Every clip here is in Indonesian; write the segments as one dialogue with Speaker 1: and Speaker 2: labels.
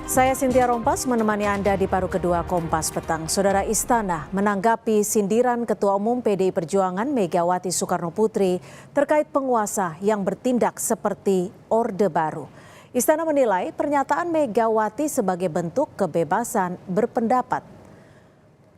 Speaker 1: Saya Cynthia Rompas menemani Anda di paruh kedua Kompas Petang. Saudara, Istana menanggapi sindiran Ketua Umum PDI Perjuangan Megawati Soekarno Putri terkait penguasa yang bertindak seperti Orde Baru. Istana menilai pernyataan Megawati sebagai bentuk kebebasan berpendapat.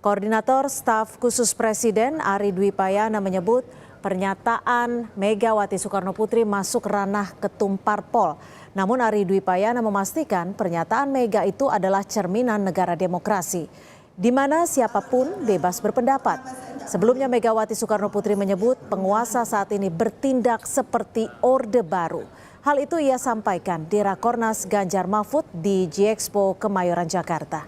Speaker 1: Koordinator Staf Khusus Presiden Ari Dwi Payana menyebut pernyataan Megawati Soekarno Putri masuk ranah ketum parpol. Namun Ari Dwi Payana memastikan pernyataan Mega itu adalah cerminan negara demokrasi, di mana siapapun bebas berpendapat. Sebelumnya Megawati Soekarno Putri menyebut penguasa saat ini bertindak seperti Orde Baru. Hal itu ia sampaikan di Rakornas Ganjar Mahfud di G-Expo Kemayoran, Jakarta.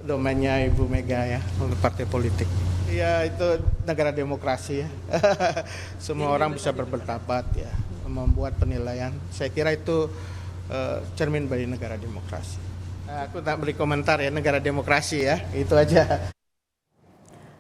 Speaker 2: Domainnya Ibu Mega ya, untuk partai politik. Ya itu negara demokrasi ya. Semua orang bisa berpendapat ya, membuat penilaian. Saya kira itu cermin bagi negara demokrasi. Aku tak beri komentar ya, negara demokrasi ya, itu aja.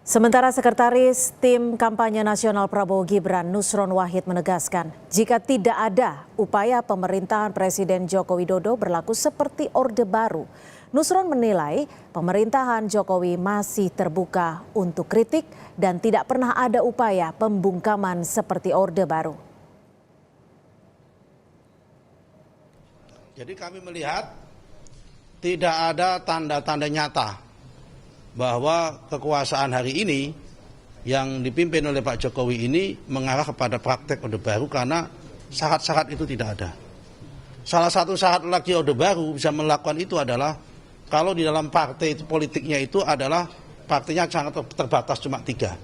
Speaker 1: Sementara Sekretaris Tim Kampanye Nasional Prabowo Gibran Nusron Wahid menegaskan, jika tidak ada upaya pemerintahan Presiden Joko Widodo berlaku seperti Orde Baru, Nusron menilai pemerintahan Jokowi masih terbuka untuk kritik dan tidak pernah ada upaya pembungkaman seperti Orde Baru.
Speaker 3: Jadi kami melihat tidak ada tanda-tanda nyata bahwa kekuasaan hari ini yang dipimpin oleh Pak Jokowi ini mengarah kepada praktek Orde Baru, karena syarat-syarat itu tidak ada. Salah satu syarat lagi Orde Baru bisa melakukan itu adalah kalau di dalam partai itu politiknya itu adalah partainya sangat terbatas, cuma 3.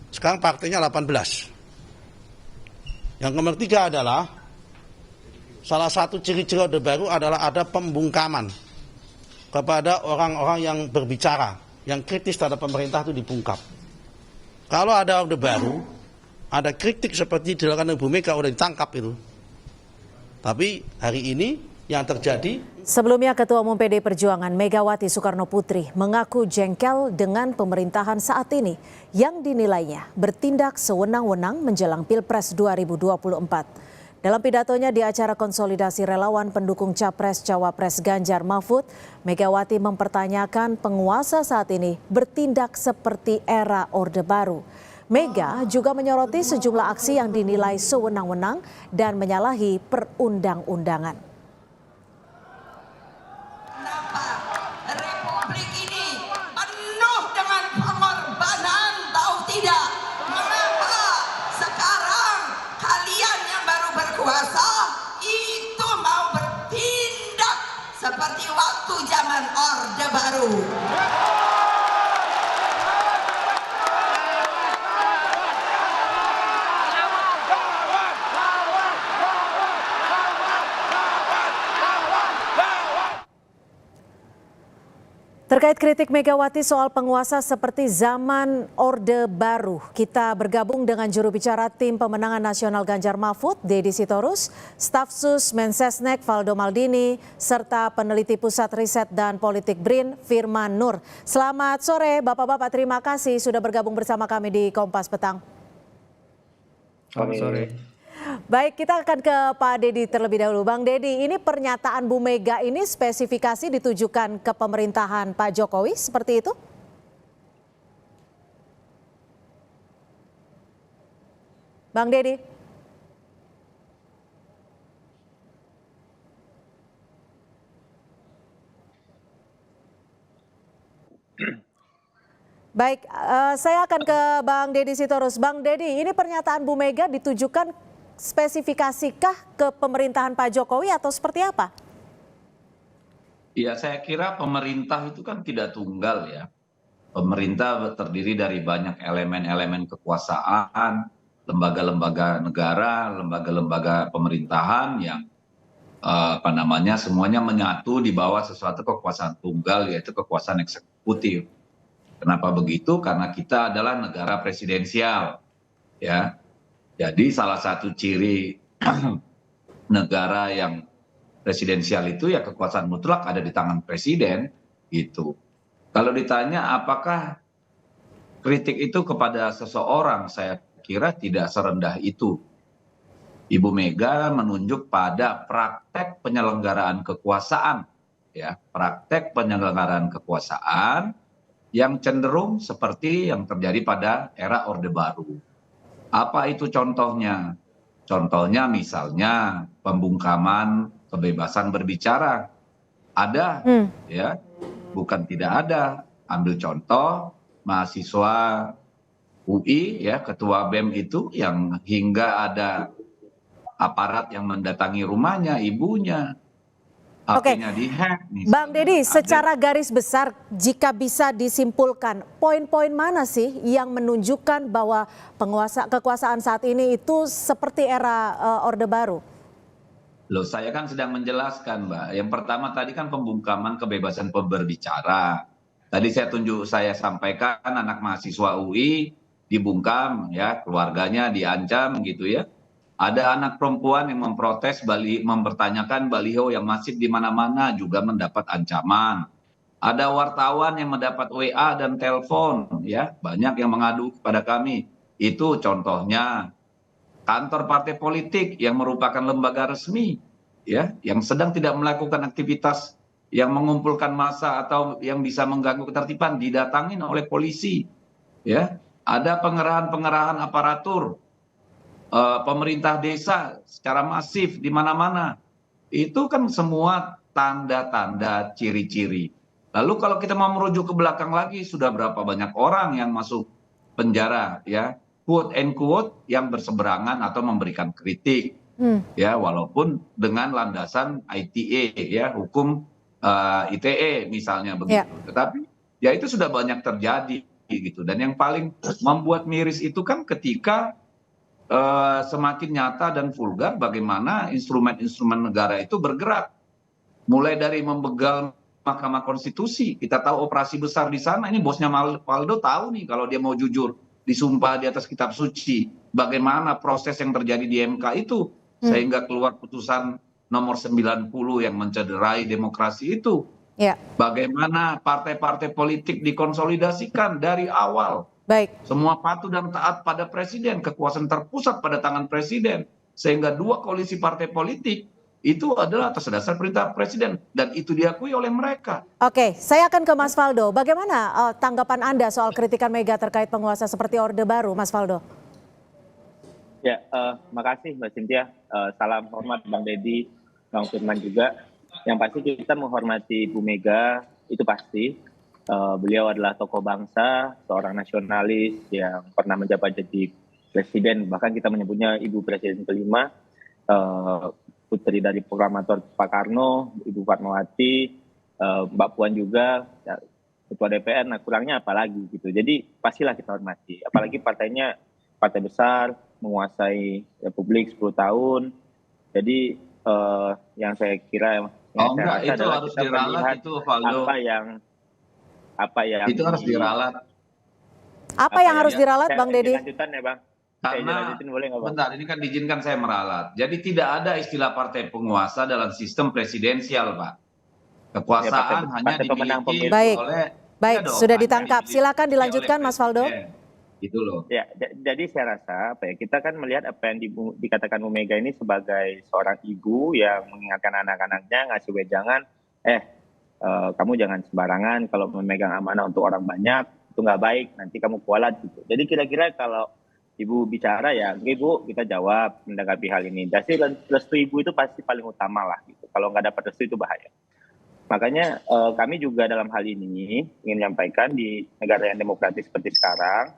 Speaker 3: Sekarang partainya 18. Yang nomor 3 adalah salah satu ciri-ciri Orde Baru adalah ada pembungkaman kepada orang-orang yang berbicara, yang kritis terhadap pemerintah itu dibungkam. Kalau ada Orde Baru, ada kritik seperti dilakukan Ibu Mega udah ditangkap itu. Tapi hari ini yang terjadi.
Speaker 1: Sebelumnya Ketua Umum PDI Perjuangan Megawati Soekarno Putri mengaku jengkel dengan pemerintahan saat ini yang dinilainya bertindak sewenang-wenang menjelang Pilpres 2024. Dalam pidatonya di acara konsolidasi relawan pendukung Capres-Cawapres Ganjar Mahfud, Megawati mempertanyakan penguasa saat ini bertindak seperti era Orde Baru. Mega juga menyoroti sejumlah aksi yang dinilai sewenang-wenang dan menyalahi perundang-undangan.
Speaker 4: Republik ini penuh dengan pengorbanan, tahu tidak? Mengapa sekarang kalian yang baru berkuasa itu mau bertindak seperti waktu zaman Orde Baru?
Speaker 1: Terkait kritik Megawati soal penguasa seperti zaman Orde Baru, kita bergabung dengan juru bicara Tim Pemenangan Nasional Ganjar Mahfud, Deddy Sitorus, Staf Sus Mensesnek Valdo Maldini, serta peneliti Pusat Riset dan Politik BRIN Firman Nur. Selamat sore Bapak-Bapak, terima kasih sudah bergabung bersama kami di Kompas Petang.
Speaker 2: Selamat sore.
Speaker 1: Baik, kita akan ke Pak Deddy terlebih dahulu. Bang Deddy, ini pernyataan Bu Mega ini spesifikasi ditujukan ke pemerintahan Pak Jokowi seperti itu? Bang Deddy. Baik, saya akan ke Bang Deddy Sitorus. Bang Deddy, ini pernyataan Bu Mega ditujukan spesifikasikah ke pemerintahan Pak Jokowi atau seperti apa?
Speaker 5: Ya, saya kira pemerintah itu kan tidak tunggal ya. Pemerintah terdiri dari banyak elemen-elemen kekuasaan, lembaga-lembaga negara, lembaga-lembaga pemerintahan yang semuanya menyatu di bawah sesuatu kekuasaan tunggal, yaitu kekuasaan eksekutif. Kenapa begitu? Karena kita adalah negara presidensial, ya. Jadi salah satu ciri negara yang presidensial itu ya kekuasaan mutlak ada di tangan presiden gitu. Kalau ditanya apakah kritik itu kepada seseorang, saya kira tidak serendah itu. Ibu Mega menunjuk pada praktek penyelenggaraan kekuasaan, ya, praktek penyelenggaraan kekuasaan yang cenderung seperti yang terjadi pada era Orde Baru. Apa itu contohnya? Contohnya misalnya pembungkaman kebebasan berbicara. Ada, ya, bukan tidak ada. Ambil contoh mahasiswa UI, ya, ketua BEM itu yang hingga ada aparat yang mendatangi rumahnya, ibunya,
Speaker 1: Oke,
Speaker 5: HP-nya dihack.
Speaker 1: Bang Deddy,
Speaker 5: Ada.
Speaker 1: secara garis besar jika bisa disimpulkan, poin-poin mana sih yang menunjukkan bahwa kekuasaan saat ini itu seperti era Orde Baru?
Speaker 5: Loh, saya kan sedang menjelaskan, Mbak. Yang pertama tadi kan pembungkaman kebebasan berbicara. Tadi saya sampaikan anak mahasiswa UI dibungkam, ya, keluarganya diancam gitu ya. Ada anak perempuan yang memprotes mempertanyakan baliho yang masif di mana-mana juga mendapat ancaman. Ada wartawan yang mendapat WA dan telepon, ya, banyak yang mengadu kepada kami. Itu contohnya kantor partai politik yang merupakan lembaga resmi, ya, yang sedang tidak melakukan aktivitas yang mengumpulkan massa atau yang bisa mengganggu ketertiban didatangin oleh polisi, ya. Ada pengerahan aparatur pemerintah desa secara masif di mana-mana. Itu kan semua tanda-tanda ciri-ciri. Lalu kalau kita mau merujuk ke belakang lagi, sudah berapa banyak orang yang masuk penjara, ya, quote and quote, yang berseberangan atau memberikan kritik, ya, walaupun dengan landasan ITE, ya, hukum ITE misalnya begitu. Tetapi ya itu sudah banyak terjadi gitu. Dan yang paling membuat miris itu kan ketika semakin nyata dan vulgar bagaimana instrumen-instrumen negara itu bergerak. Mulai dari membegal Mahkamah Konstitusi, kita tahu operasi besar di sana, ini bosnya Waldo tahu nih kalau dia mau jujur, disumpah di atas kitab suci, bagaimana proses yang terjadi di MK itu, sehingga keluar putusan nomor 90 yang mencederai demokrasi itu. Bagaimana partai-partai politik dikonsolidasikan dari awal.
Speaker 1: Baik.
Speaker 5: Semua patuh dan taat pada presiden, kekuasaan terpusat pada tangan presiden. Sehingga dua koalisi partai politik itu adalah atas dasar perintah presiden. Dan itu diakui oleh mereka.
Speaker 1: Oke, saya akan ke Mas Faldo. Bagaimana tanggapan Anda soal kritikan Mega terkait penguasa seperti Orde Baru, Mas Faldo?
Speaker 6: Ya, makasih Mbak Cynthia. Salam hormat Bang Deddy, Bang Firman juga. Yang pasti kita menghormati Bu Mega, itu pasti. Beliau adalah tokoh bangsa, seorang nasionalis yang pernah menjabat jadi presiden, bahkan kita menyebutnya Ibu Presiden kelima, putri dari proklamator Pak Karno, Ibu Fatmawati, Mbak Puan juga, Ketua DPR, nah kurangnya apalagi gitu. Jadi pastilah kita hormati, apalagi partainya partai besar, menguasai Republik 10 tahun, jadi yang saya kira
Speaker 5: itu harus diralat itu, Valdo.
Speaker 6: Apa yang
Speaker 5: itu harus diralat.
Speaker 1: Apa yang harus diralat, Bang Deddy?
Speaker 6: Lanjutan ya, Bang.
Speaker 5: Karena
Speaker 6: boleh nggak, Bang?
Speaker 5: bentar, ini kan diizinkan saya meralat. Jadi tidak ada istilah partai penguasa dalam sistem presidensial, Pak. Kekuasaan hanya dimiliki oleh.
Speaker 1: Baik, sudah ditangkap. Silakan dilanjutkan, Mas Faldo.
Speaker 5: Gitu loh.
Speaker 6: Ya, jadi saya rasa kita kan melihat apa yang dikatakan Bu Mega ini sebagai seorang ibu yang mengingatkan anak-anaknya, ngasih wejangan, kamu jangan sembarangan kalau memegang amanah untuk orang banyak, itu nggak baik, nanti kamu kualat gitu. Jadi kira-kira kalau ibu bicara ya, ibu kita jawab menanggapi hal ini. Jadi restu ibu itu pasti paling utama lah gitu. Kalau nggak dapat restu itu bahaya. Makanya kami juga dalam hal ini ingin menyampaikan di negara yang demokratis seperti sekarang,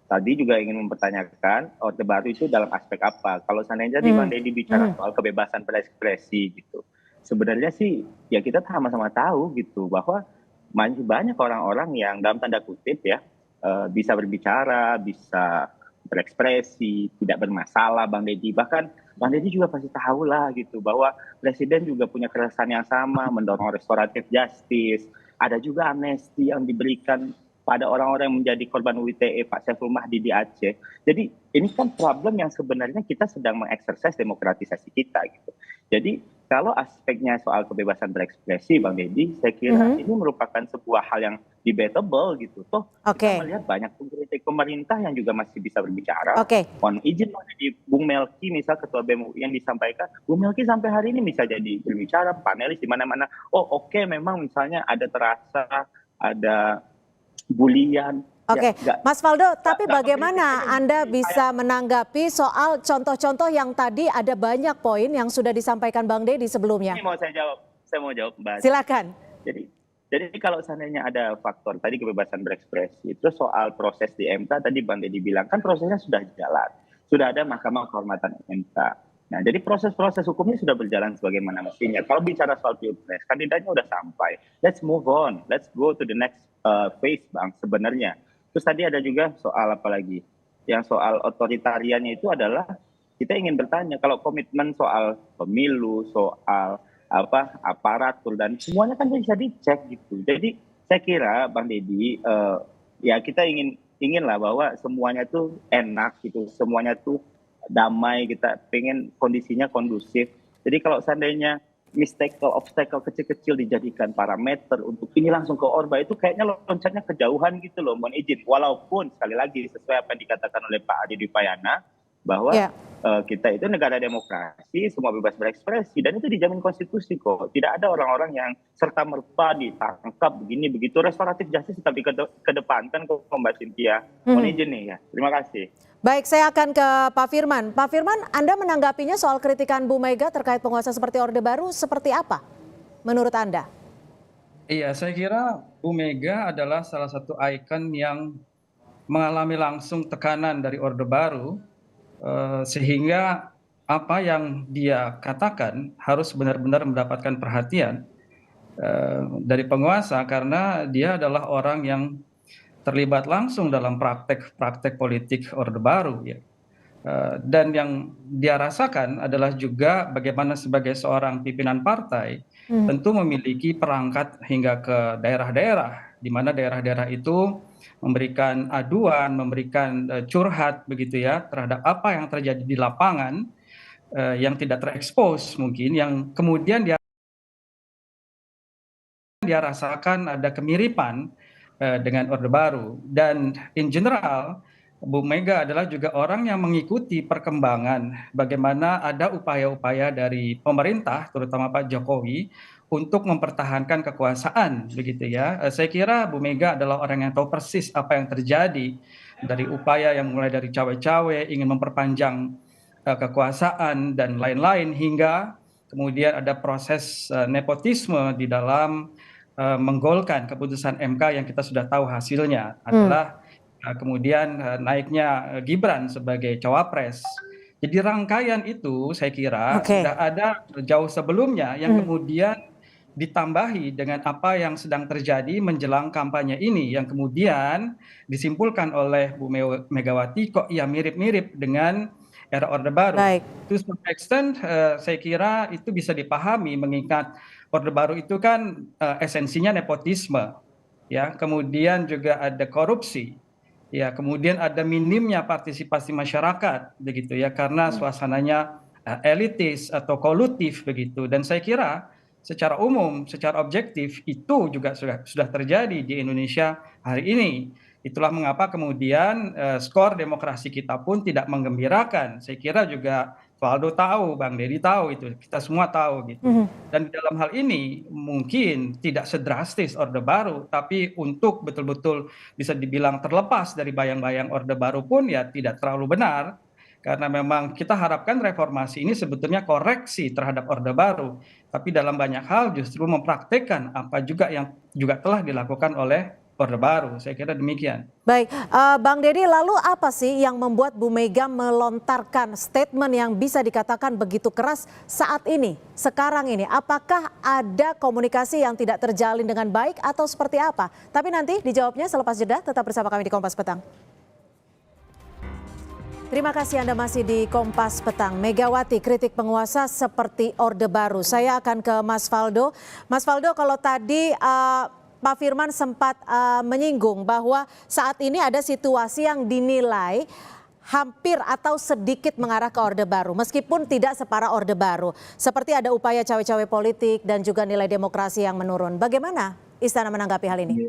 Speaker 6: tadi juga ingin mempertanyakan Orde Baru itu dalam aspek apa. Kalau seandainya di Bang Deddy bicara soal kebebasan berekspresi gitu. Sebenarnya sih ya kita sama-sama tahu gitu bahwa masih banyak orang-orang yang dalam tanda kutip ya bisa berbicara, bisa berekspresi, tidak bermasalah Bang Deddy. Bahkan Bang Deddy juga pasti tahu lah gitu bahwa presiden juga punya keresahan yang sama, mendorong restoratif justice. Ada juga amnesti yang diberikan pada orang-orang yang menjadi korban UITE, Pak Saiful Mahdi di Aceh. Jadi ini kan problem yang sebenarnya kita sedang mengeksersis demokratisasi kita gitu. Jadi kalau aspeknya soal kebebasan berekspresi, Bang Deddy, saya kira ini merupakan sebuah hal yang debatable gitu. Toh
Speaker 1: Oke.
Speaker 6: kita melihat banyak kritik pemerintah yang juga masih bisa berbicara.
Speaker 1: Oke.
Speaker 6: Mohon izin di Bung Melki misal ketua BEM UI yang disampaikan, Bung Melki sampai hari ini bisa jadi berbicara, panelis di mana-mana. Oh oke, memang misalnya ada terasa ada bulian.
Speaker 1: Oke, Mas Faldo, tapi
Speaker 6: nggak
Speaker 1: bagaimana
Speaker 6: mengkritik
Speaker 1: Anda
Speaker 6: aja.
Speaker 1: bisa menanggapi soal contoh-contoh yang tadi ada banyak poin yang sudah disampaikan Bang Deddy sebelumnya?
Speaker 6: Ini mau saya mau jawab Mbak.
Speaker 1: Silakan.
Speaker 6: Jadi kalau seandainya ada faktor tadi kebebasan berekspresi, itu soal proses di MK tadi Bang Deddy bilang kan prosesnya sudah jalan, sudah ada Mahkamah Kehormatan MK. Nah, jadi proses-proses hukumnya sudah berjalan sebagaimana mestinya. Kalau bicara soal pilpres, kandidatnya sudah sampai. Let's move on, let's go to the next phase, Bang. Sebenarnya. Terus tadi ada juga soal apa lagi? Yang soal otoritariannya itu adalah kita ingin bertanya kalau komitmen soal pemilu, soal aparatur dan semuanya kan bisa dicek gitu. Jadi saya kira Bang Deddy ya kita inginlah bahwa semuanya tuh enak gitu, semuanya tuh damai, kita pengen kondisinya kondusif. Jadi kalau seandainya obstacle kecil-kecil dijadikan parameter untuk ini langsung ke Orba itu kayaknya loncatnya kejauhan gitu loh, mohon izin. Walaupun sekali lagi sesuai apa yang dikatakan oleh Pak Adi Dwipayana bahwa kita itu negara demokrasi, semua bebas berekspresi dan itu dijamin konstitusi kok. Tidak ada orang-orang yang serta merta ditangkap begini begitu. Restoratif justice tetap dikedepankan kok Mbak Cynthia. Mohon izin nih ya. Terima kasih.
Speaker 1: Baik, saya akan ke Pak Firman. Pak Firman, Anda menanggapinya soal kritikan Bu Mega terkait penguasa seperti Orde Baru seperti apa menurut Anda?
Speaker 7: Iya, saya kira Bu Mega adalah salah satu ikon yang mengalami langsung tekanan dari Orde Baru, sehingga apa yang dia katakan harus benar-benar mendapatkan perhatian dari penguasa karena dia adalah orang yang terlibat langsung dalam praktek politik Orde Baru ya. Dan yang dia rasakan adalah juga bagaimana sebagai seorang pimpinan partai tentu memiliki perangkat hingga ke daerah-daerah di mana daerah-daerah itu memberikan aduan, memberikan curhat begitu ya terhadap apa yang terjadi di lapangan yang tidak terekspos mungkin yang kemudian dia rasakan ada kemiripan dengan Orde Baru dan in general Bu Mega adalah juga orang yang mengikuti perkembangan bagaimana ada upaya-upaya dari pemerintah terutama Pak Jokowi untuk mempertahankan kekuasaan begitu ya. Saya kira Bu Mega adalah orang yang tahu persis apa yang terjadi dari upaya yang mulai dari cawe-cawe ingin memperpanjang kekuasaan dan lain-lain hingga kemudian ada proses nepotisme di dalam menggolkan keputusan MK yang kita sudah tahu hasilnya adalah kemudian naiknya Gibran sebagai cawapres. Jadi rangkaian itu saya kira sudah ada jauh sebelumnya yang kemudian ditambahi dengan apa yang sedang terjadi menjelang kampanye ini yang kemudian disimpulkan oleh Bu Megawati kok ya mirip-mirip dengan era Orde Baru. To some extent saya kira itu bisa dipahami mengingat Orde Baru itu kan esensinya nepotisme, ya, kemudian juga ada korupsi, ya, kemudian ada minimnya partisipasi masyarakat, begitu ya, karena suasananya elitis atau kolutif begitu. Dan saya kira secara umum, secara objektif itu juga sudah terjadi di Indonesia hari ini. Itulah mengapa kemudian skor demokrasi kita pun tidak menggembirakan. Saya kira juga Valdo tahu, Bang Deddy tahu itu, kita semua tahu gitu. Dan dalam hal ini mungkin tidak sedrastis Orde Baru, tapi untuk betul-betul bisa dibilang terlepas dari bayang-bayang Orde Baru pun ya tidak terlalu benar. Karena memang kita harapkan reformasi ini sebetulnya koreksi terhadap Orde Baru. Tapi dalam banyak hal justru mempraktekkan apa juga yang juga telah dilakukan oleh Orde Baru, saya kira demikian.
Speaker 1: Baik, Bang Deddy, lalu apa sih yang membuat Bu Mega melontarkan statement yang bisa dikatakan begitu keras saat ini, sekarang ini? Apakah ada komunikasi yang tidak terjalin dengan baik atau seperti apa? Tapi nanti dijawabnya selepas jeda, tetap bersama kami di Kompas Petang. Terima kasih Anda masih di Kompas Petang. Megawati kritik penguasa seperti Orde Baru. Saya akan ke Mas Faldo. Mas Faldo, kalau tadi Pak Firman sempat menyinggung bahwa saat ini ada situasi yang dinilai hampir atau sedikit mengarah ke Orde Baru, meskipun tidak separah Orde Baru. Seperti ada upaya cawe-cawe politik dan juga nilai demokrasi yang menurun. Bagaimana Istana menanggapi hal ini?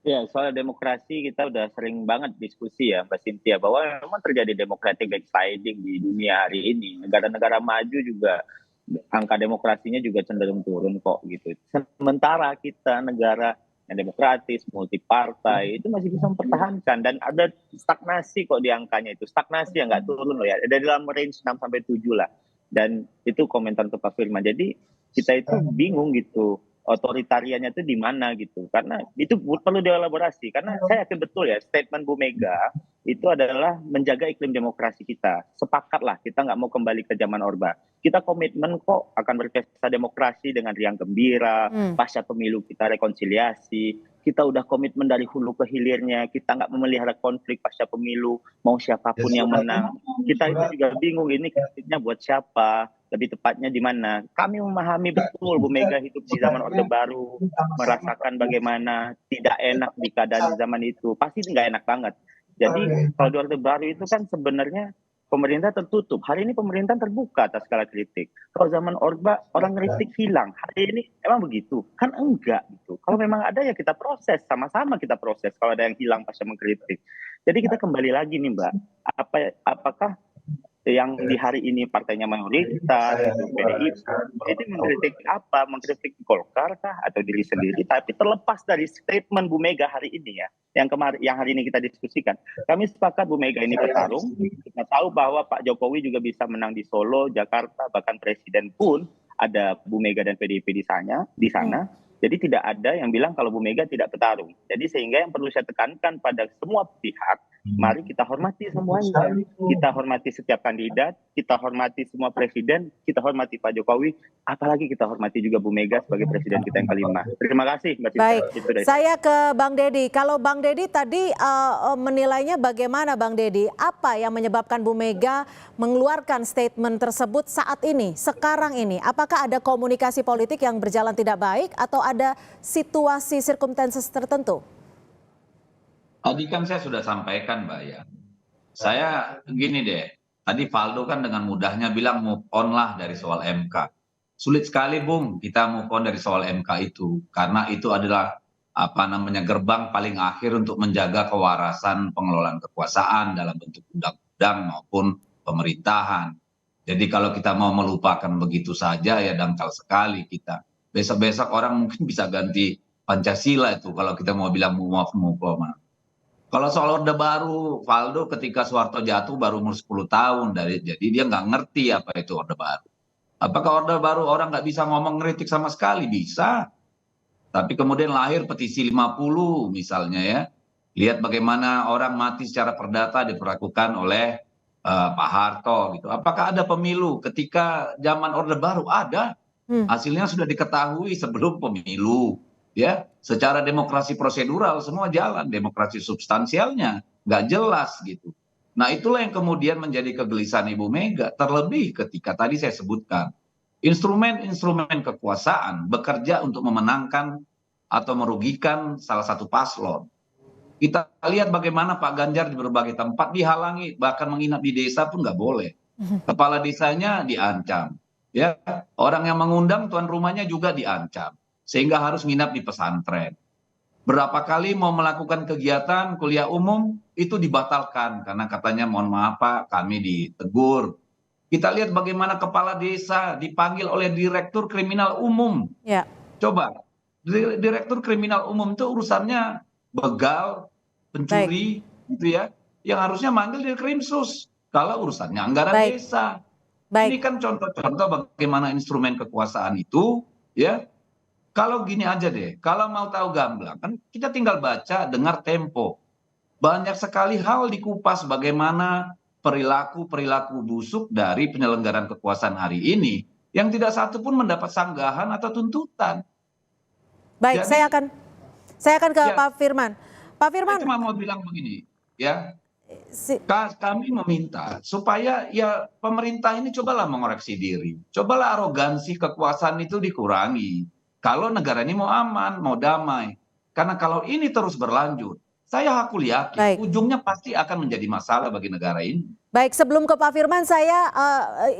Speaker 6: Ya, soal demokrasi kita udah sering banget diskusi ya, Mbak Cynthia, bahwa memang terjadi democratic backsliding di dunia hari ini. Negara-negara maju juga angka demokrasinya juga cenderung turun kok gitu. Sementara kita negara yang demokratis, multi partai itu masih bisa mempertahankan dan ada stagnasi kok di angkanya itu. Stagnasi yang nggak turun loh ya. Ada dalam range 6 sampai 7 lah. Dan itu komentar untuk Pak Firman. Jadi kita itu bingung gitu otoritariannya itu di mana gitu, karena itu perlu dielaborasi, karena saya yakin betul ya statement Bu Mega itu adalah menjaga iklim demokrasi kita. Sepakatlah kita nggak mau kembali ke zaman Orba, kita komitmen kok akan berpesta demokrasi dengan riang gembira, pasca pemilu kita rekonsiliasi, kita udah komitmen dari hulu ke hilirnya, kita nggak memelihara konflik pasca pemilu, mau siapapun yang menang. Kita itu juga bingung ini konfliknya buat siapa, lebih tepatnya di mana. Kami memahami betul Bu Mega hidup di zaman Orde Baru, merasakan bagaimana tidak enak di keadaan zaman itu. Pasti nggak enak banget. Jadi kalau di Orde Baru itu kan sebenarnya pemerintah tertutup. Hari ini pemerintah terbuka atas segala kritik. Kalau zaman Orba orang kritik hilang. Hari ini emang begitu? Kan enggak gitu. Kalau memang ada ya kita proses, sama-sama kita proses. Kalau ada yang hilang pasca mengkritik. Jadi kita kembali lagi nih Mbak. Apakah yang di hari ini partainya mayoritas, PDIP, itu mengkritik apa? Mengkritik Golkar kah atau diri sendiri? Tapi terlepas dari statement Bu Mega hari ini ya, yang hari ini kita diskusikan, kami sepakat Bu Mega ini bertarung. Kita tahu bahwa Pak Jokowi juga bisa menang di Solo, Jakarta, bahkan Presiden pun ada Bu Mega dan PDIP di sana. Jadi tidak ada yang bilang kalau Bu Mega tidak bertarung. Jadi sehingga yang perlu saya tekankan pada semua pihak, mari kita hormati semuanya. Kita hormati setiap kandidat, kita hormati semua presiden, kita hormati Pak Jokowi, apalagi kita hormati juga Bu Mega sebagai presiden kita yang kelima. Terima kasih Mbak Cinta.
Speaker 1: Baik, saya ke Bang Deddy. Kalau Bang Deddy tadi menilainya bagaimana Bang Deddy? Apa yang menyebabkan Bu Mega mengeluarkan statement tersebut saat ini, sekarang ini? Apakah ada komunikasi politik yang berjalan tidak baik atau ada situasi circumstances tertentu?
Speaker 5: Tadi kan saya sudah sampaikan Mbak ya. Saya gini deh, tadi Valdo kan dengan mudahnya bilang move on lah dari soal MK. Sulit sekali Bung kita move on dari soal MK itu. Karena itu adalah gerbang paling akhir untuk menjaga kewarasan pengelolaan kekuasaan dalam bentuk undang-undang maupun pemerintahan. Jadi kalau kita mau melupakan begitu saja ya dangkal sekali kita. Besok-besok orang mungkin bisa ganti Pancasila itu kalau kita mau bilang move on. Kalau soal Orde Baru, Valdo ketika Soeharto jatuh baru umur 10 tahun. Jadi dia nggak ngerti apa itu Orde Baru. Apakah Orde Baru orang nggak bisa ngomong ngeritik sama sekali? Bisa. Tapi kemudian lahir petisi 50 misalnya ya. Lihat bagaimana orang mati secara perdata diperlakukan oleh Pak Harto gitu. Apakah ada pemilu ketika zaman Orde Baru? Ada. Hasilnya sudah diketahui sebelum pemilu. Ya, secara demokrasi prosedural semua jalan, demokrasi substansialnya nggak jelas gitu. Nah itulah yang kemudian menjadi kegelisahan Ibu Mega, terlebih ketika tadi saya sebutkan instrumen-instrumen kekuasaan bekerja untuk memenangkan atau merugikan salah satu paslon. Kita lihat bagaimana Pak Ganjar di berbagai tempat dihalangi, bahkan menginap di desa pun nggak boleh. Kepala desanya diancam, ya orang yang mengundang tuan rumahnya juga diancam. Sehingga harus nginap di pesantren. Berapa kali mau melakukan kegiatan kuliah umum itu dibatalkan karena katanya mohon maaf Pak kami ditegur. Kita lihat bagaimana kepala desa dipanggil oleh direktur kriminal umum.
Speaker 1: Ya.
Speaker 5: Coba direktur kriminal umum itu urusannya begal, pencuri gitu ya. Yang harusnya manggil di Krimsus kalau urusannya anggaran desa. Ini kan contoh-contoh bagaimana instrumen kekuasaan itu ya. Kalau gini aja deh, kalau mau tahu gamblang, kan kita tinggal baca, dengar Tempo. Banyak sekali hal dikupas bagaimana perilaku-perilaku busuk dari penyelenggaraan kekuasaan hari ini, yang tidak satu pun mendapat sanggahan atau tuntutan.
Speaker 1: Baik, jadi, saya akan ke Pak Firman. Pak Firman.
Speaker 5: Saya cuma mau bilang begini, ya. Kami meminta supaya ya pemerintah ini cobalah mengoreksi diri. Cobalah arogansi kekuasaan itu dikurangi. Kalau negara ini mau aman, mau damai. Karena kalau ini terus berlanjut, Saya aku yakin
Speaker 1: Baik.
Speaker 5: ujungnya pasti akan menjadi masalah bagi negara ini.
Speaker 1: Baik, sebelum ke Pak Firman, saya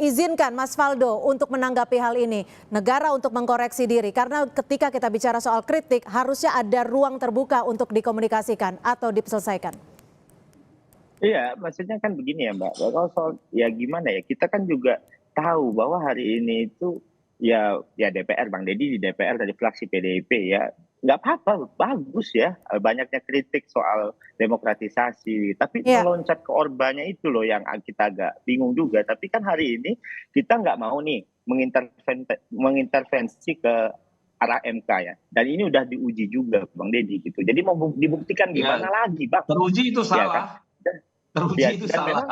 Speaker 1: izinkan Mas Faldo untuk menanggapi hal ini. Negara untuk mengkoreksi diri, karena ketika kita bicara soal kritik, harusnya ada ruang terbuka untuk dikomunikasikan atau diselesaikan.
Speaker 6: Iya, maksudnya kan begini ya Mbak, kalau soal ya gimana ya, kita kan juga tahu bahwa hari ini itu ya DPR, Bang Deddy di DPR dari fraksi PDIP ya, nggak apa-apa, bagus ya, banyaknya kritik soal demokratisasi, tapi
Speaker 1: Iya.
Speaker 6: meloncat ke Orbannya itu loh yang kita agak bingung juga. Tapi kan hari ini kita nggak mau nih mengintervensi ke arah MK ya, dan ini udah diuji juga Bang Deddy gitu. Jadi mau dibuktikan gimana lagi Bang?
Speaker 5: Teruji itu
Speaker 6: Ya kan?
Speaker 5: salah. Teruji
Speaker 6: Ya,
Speaker 5: itu
Speaker 6: dan
Speaker 5: salah.
Speaker 6: memang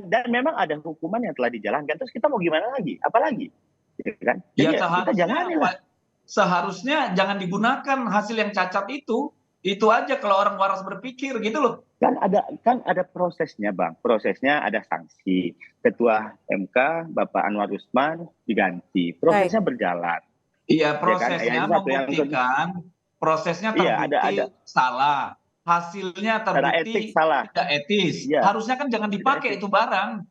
Speaker 6: dan memang ada hukuman yang telah dijalankan. Terus kita mau gimana lagi? Apalagi, gitu kan?
Speaker 5: Ya
Speaker 6: Jadi kita jalanin lah.
Speaker 5: seharusnya jangan digunakan hasil yang cacat itu. Itu aja kalau orang waras berpikir gitu loh.
Speaker 6: Kan ada prosesnya Bang. Prosesnya ada sanksi. Ketua MK Bapak Anwar Usman diganti. Prosesnya berjalan.
Speaker 5: Iya,
Speaker 6: Ya kan?
Speaker 5: prosesnya
Speaker 6: Yang satu, yang
Speaker 5: membuktikan, prosesnya
Speaker 6: Iya,
Speaker 5: terbukti salah. Hasilnya
Speaker 6: secara
Speaker 5: terbukti
Speaker 6: etik salah.
Speaker 5: tidak etis.
Speaker 6: Iya.
Speaker 5: Harusnya kan jangan dipakai itu barang.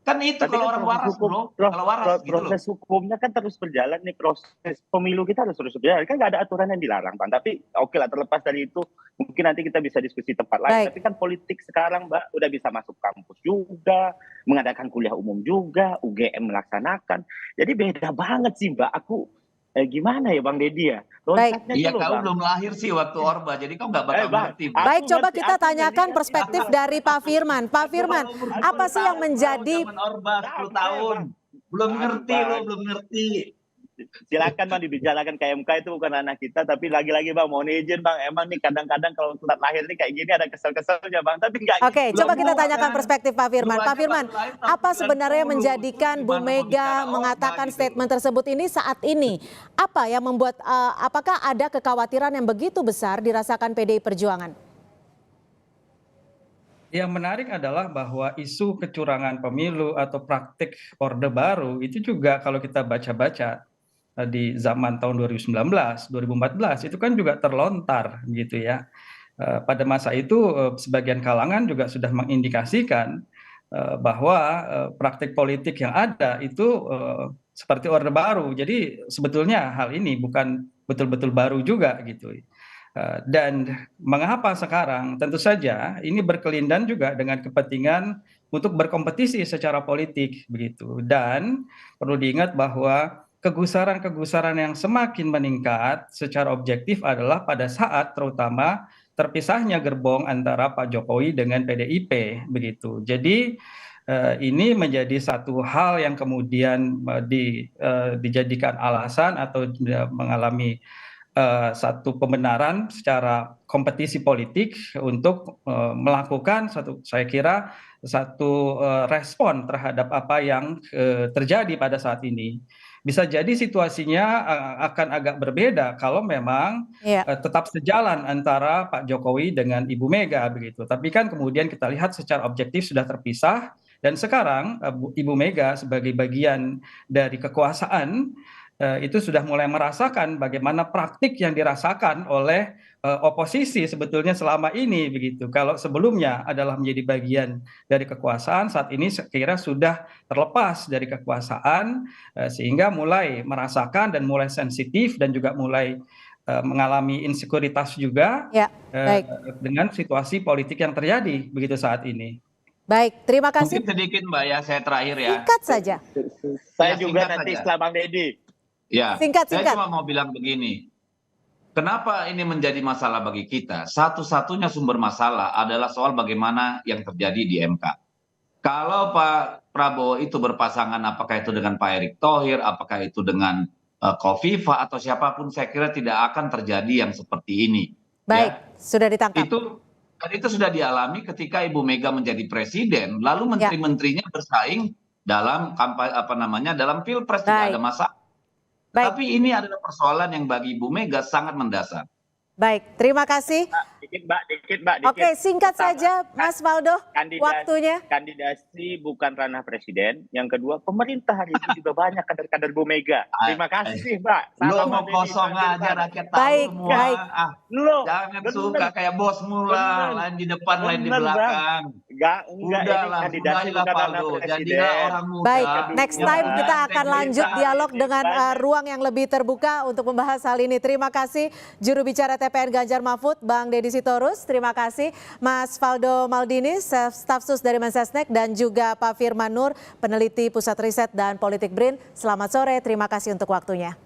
Speaker 5: Kan itu
Speaker 6: Tapi
Speaker 5: kalau
Speaker 6: kan
Speaker 5: orang
Speaker 6: proses
Speaker 5: waras,
Speaker 6: hukum,
Speaker 5: bro. Kalau waras gitu loh.
Speaker 6: proses hukumnya kan terus berjalan nih, proses pemilu kita harus terus berjalan. Kan nggak ada aturan yang dilarang, Bang. Tapi oke lah, terlepas dari itu, mungkin nanti kita bisa diskusi tempat lain.
Speaker 1: Baik.
Speaker 6: Tapi kan politik sekarang, Mbak, udah bisa masuk kampus juga, mengadakan kuliah umum juga, UGM melaksanakan. Jadi beda banget sih, Mbak. Aku gimana ya, Bang Deddy ya? Loncatnya
Speaker 5: Iya,
Speaker 6: tuh loh,
Speaker 5: kau
Speaker 6: Bang.
Speaker 5: belum lahir sih waktu Orba, jadi kau nggak bakal
Speaker 6: Bang,
Speaker 5: ngerti. Bro.
Speaker 1: Baik,
Speaker 6: Aku
Speaker 1: coba
Speaker 6: ngerti,
Speaker 1: kita
Speaker 6: aku
Speaker 1: tanyakan
Speaker 6: ngelihat
Speaker 1: perspektif
Speaker 6: apa.
Speaker 1: dari Pak Firman. Pak Firman, apa sih yang menjadi
Speaker 5: Zaman Orba 10 tahun. Belum
Speaker 6: Aduh,
Speaker 5: ngerti
Speaker 6: Bang.
Speaker 5: lo, belum ngerti.
Speaker 6: Silakan Bang dibicarakan ke MK, itu bukan ranah kita. Tapi lagi-lagi Bang, mohon izin Bang, emang nih kadang-kadang kalau tempat lahir nih kayak gini ada kesel-keselnya Bang. Tapi nggak
Speaker 1: Oke,
Speaker 6: gitu.
Speaker 1: coba kita
Speaker 5: Belum
Speaker 1: tanyakan
Speaker 5: kan.
Speaker 1: perspektif Pak Firman.
Speaker 5: Lu
Speaker 1: Pak
Speaker 5: aja
Speaker 1: Firman,
Speaker 5: baru lahir tahun
Speaker 1: apa sebenarnya
Speaker 5: 90,
Speaker 1: menjadikan
Speaker 5: terus
Speaker 1: Bu
Speaker 5: gimana mau
Speaker 1: Mega
Speaker 5: bicara
Speaker 1: mengatakan
Speaker 5: Orba gitu?
Speaker 1: statement tersebut ini saat ini? Apa yang membuat, apakah ada kekhawatiran yang begitu besar dirasakan PDI Perjuangan?
Speaker 7: Yang menarik adalah bahwa isu kecurangan pemilu atau praktik Orde Baru itu juga kalau kita baca-baca di zaman tahun 2019, 2014 itu kan juga terlontar gitu ya. Pada masa itu sebagian kalangan juga sudah mengindikasikan bahwa praktik politik yang ada itu seperti Orde Baru. Jadi sebetulnya hal ini bukan betul-betul baru juga gitu. Dan mengapa sekarang? Tentu saja ini berkelindan juga dengan kepentingan untuk berkompetisi secara politik begitu. Dan perlu diingat bahwa kegusaran-kegusaran yang semakin meningkat secara objektif adalah pada saat terutama terpisahnya gerbong antara Pak Jokowi dengan PDIP begitu. Jadi ini menjadi satu hal yang kemudian dijadikan alasan atau mengalami satu pembenaran secara kompetisi politik untuk melakukan saya kira satu respon terhadap apa yang terjadi pada saat ini. Bisa jadi situasinya akan agak berbeda kalau memang tetap sejalan antara Pak Jokowi dengan Ibu Mega begitu. Tapi kan kemudian kita lihat secara objektif sudah terpisah dan sekarang Ibu Mega sebagai bagian dari kekuasaan itu sudah mulai merasakan bagaimana praktik yang dirasakan oleh oposisi sebetulnya selama ini begitu. Kalau sebelumnya adalah menjadi bagian dari kekuasaan, saat ini saya kira sudah terlepas dari kekuasaan sehingga mulai merasakan dan mulai sensitif dan juga mulai mengalami insekuritas juga dengan situasi politik yang terjadi begitu saat ini.
Speaker 1: Baik, terima kasih.
Speaker 5: Mungkin sedikit Mbak ya, saya terakhir ya.
Speaker 1: Singkat saja.
Speaker 6: Saya
Speaker 5: Ya,
Speaker 6: juga
Speaker 5: singkat
Speaker 6: nanti
Speaker 5: saja.
Speaker 6: setelah Bang Deddy.
Speaker 5: Ya,
Speaker 1: Singkat.
Speaker 5: saya cuma mau bilang begini. Kenapa ini menjadi masalah bagi kita? Satu-satunya sumber masalah adalah soal bagaimana yang terjadi di MK. Kalau Pak Prabowo itu berpasangan, apakah itu dengan Pak Erick Thohir, apakah itu dengan Kofifa atau siapapun, saya kira tidak akan terjadi yang seperti ini.
Speaker 1: Baik, sudah ditangkap.
Speaker 5: Itu sudah dialami ketika Ibu Mega menjadi presiden, lalu menteri-menterinya bersaing dalam kampanye dalam pilpres, tidak ada masalah. Tapi ini adalah persoalan yang bagi Ibu Mega sangat mendasar.
Speaker 1: Baik, terima kasih.
Speaker 6: Dikit, Mbak.
Speaker 1: Oke, singkat
Speaker 6: Pertama,
Speaker 1: saja Mas Faldo, waktunya.
Speaker 6: Kandidasi bukan ranah presiden. Yang kedua, pemerintah hari ini juga banyak kader-kader Bu Mega. Terima kasih, Mbak.
Speaker 5: Lu
Speaker 6: Salam
Speaker 5: mau
Speaker 6: Mbak
Speaker 5: kosong
Speaker 6: Denny,
Speaker 5: aja rakyat tahu
Speaker 1: Baik,
Speaker 5: semua.
Speaker 1: baik.
Speaker 6: Loh,
Speaker 5: Jangan
Speaker 6: bener.
Speaker 5: suka kayak bos mula,
Speaker 6: Bener.
Speaker 5: lain di depan, lain di
Speaker 6: Bener, Bang.
Speaker 5: belakang.
Speaker 6: Enggak,
Speaker 5: Udahlah,
Speaker 6: ini kandidasi
Speaker 5: sudahilah
Speaker 6: bukan ranah
Speaker 5: Faldo.
Speaker 6: presiden.
Speaker 5: Jadilah orang muda.
Speaker 1: Baik, next time
Speaker 5: Jangan
Speaker 1: kita akan lanjut dialog dengan
Speaker 6: Banyak.
Speaker 1: ruang yang lebih terbuka untuk membahas hal ini. Terima kasih juru bicara TPN Ganjar Mahfud, Bang Deddy Sitorus. Terima kasih Mas Faldo Maldini, staf sus dari Mensesnek, dan juga Pak Firman Nur, peneliti Pusat Riset dan Politik BRIN. Selamat sore, terima kasih untuk waktunya.